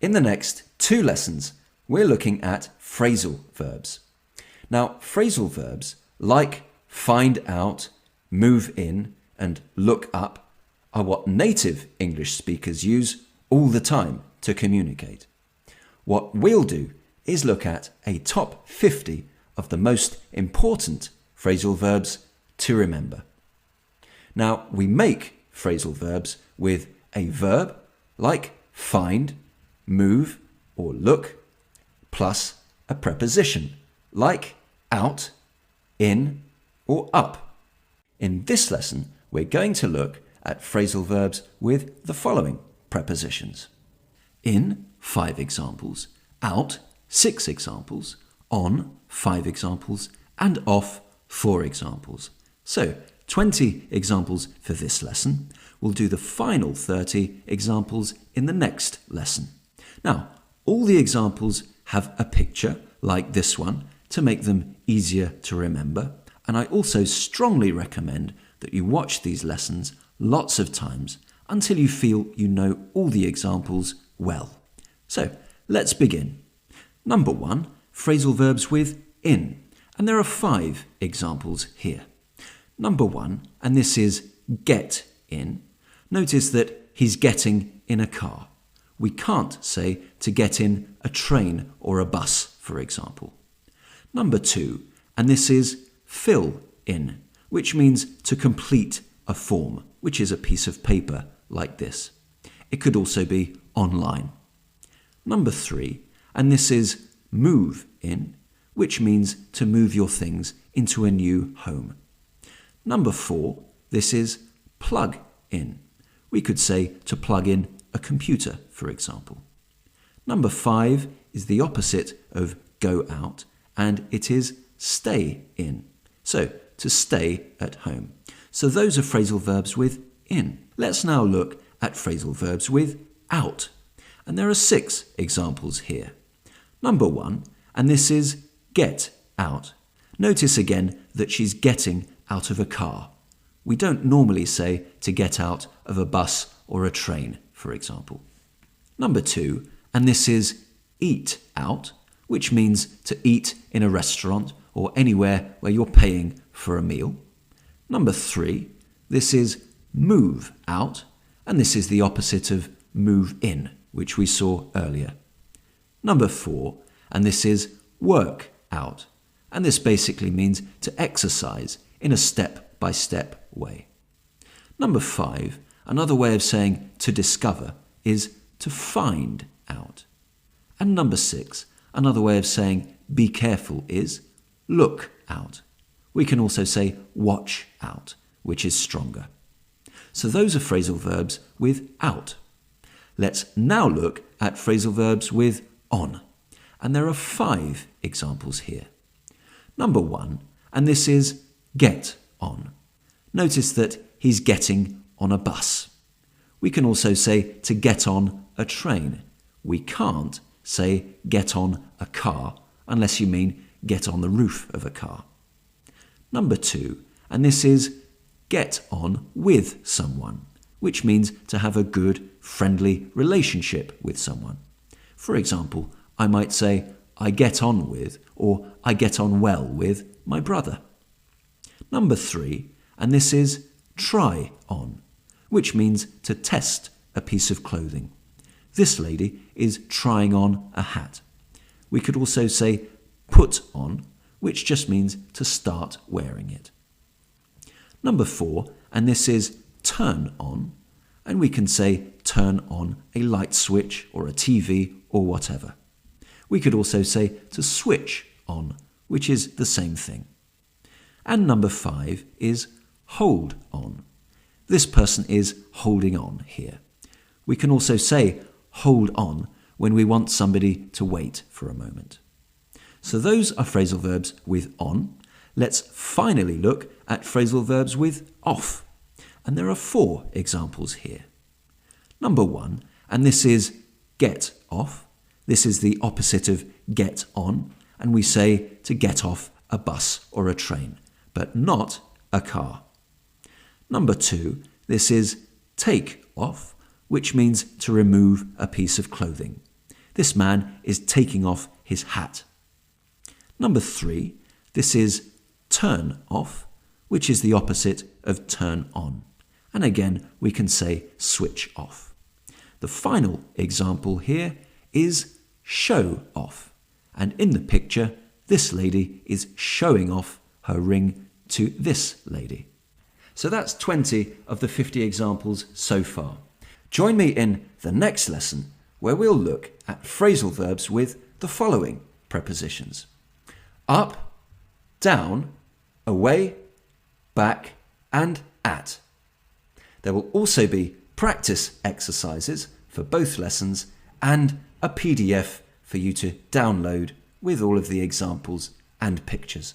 In the next 2 lessons, we're looking at phrasal verbs. Now, phrasal verbs, like find out, move in, and look up, are what native English speakers use all the time to communicate. What we'll do is look at a top 50 of the most important phrasal verbs to remember. Now, we make phrasal verbs with a verb like find, move, or look, plus a preposition like out, in, or up. In this lesson, we're going to look at phrasal verbs with the following prepositions. In, 5 examples, out, 6 examples, on, 5 examples, and off, 4 examples. So, 20 examples for this lesson. We'll do the final 30 examples in the next lesson. Now, all the examples have a picture like this one to make them easier to remember, and I also strongly recommend that you watch these lessons lots of times until you feel you know all the examples well. So, let's begin. Number 1, phrasal verbs with in, and there are 5 examples here. Number 1, and this is get in. Notice that he's getting in a car. We can't say to get in a train or a bus, for example. Number 2, and this is fill in, which means to complete a form, which is a piece of paper like this. It could also be online. Number 3, and this is move in, which means to move your things into a new home. Number 4, this is plug in. We could say to plug in a computer, for example. Number 5 is the opposite of go out, and it is stay in. So, to stay at home. So those are phrasal verbs with in. Let's now look at phrasal verbs with out. And there are 6 examples here. Number 1, and this is get out. Notice again that she's getting out of a car. We don't normally say to get out of a bus or a train, for example. Number 2, and this is eat out, which means to eat in a restaurant or anywhere where you're paying for a meal. Number 3, this is move out, and this is the opposite of move in, which we saw earlier. Number 4, and this is work out, and this basically means to exercise in a step-by-step way. Number 5, another way of saying to discover is to find out. And number 6, another way of saying be careful is look out. We can also say watch out, which is stronger. So those are phrasal verbs with out. Let's now look at phrasal verbs with on. And there are 5 examples here. Number 1, and this is get on. Notice that he's getting on a bus. We can also say to get on a train. We can't say get on a car unless you mean get on the roof of a car. Number 2, and this is get on with someone, which means to have a good, friendly relationship with someone. For example, I might say, I get on with, or I get on well with my brother. Number 3, and this is try on, which means to test a piece of clothing. This lady is trying on a hat. We could also say put on, which just means to start wearing it. Number 4, and this is turn on, and we can say turn on a light switch or a TV or whatever. We could also say to switch on, which is the same thing. And number 5 is hold on. This person is holding on here. We can also say hold on when we want somebody to wait for a moment. So those are phrasal verbs with on. Let's finally look at phrasal verbs with off. And there are 4 examples here. Number 1, and this is get off. This is the opposite of get on, and we say to get off a bus or a train, but not a car. Number 2, this is take off, which means to remove a piece of clothing. This man is taking off his hat. Number 3, this is turn off, which is the opposite of turn on. And again, we can say switch off. The final example here is show off. And in the picture, this lady is showing off her ring to this lady. So that's 20 of the 50 examples so far. Join me in the next lesson where we'll look at phrasal verbs with the following prepositions: up, down, away, back, and at. There will also be practice exercises for both lessons and a PDF for you to download with all of the examples and pictures.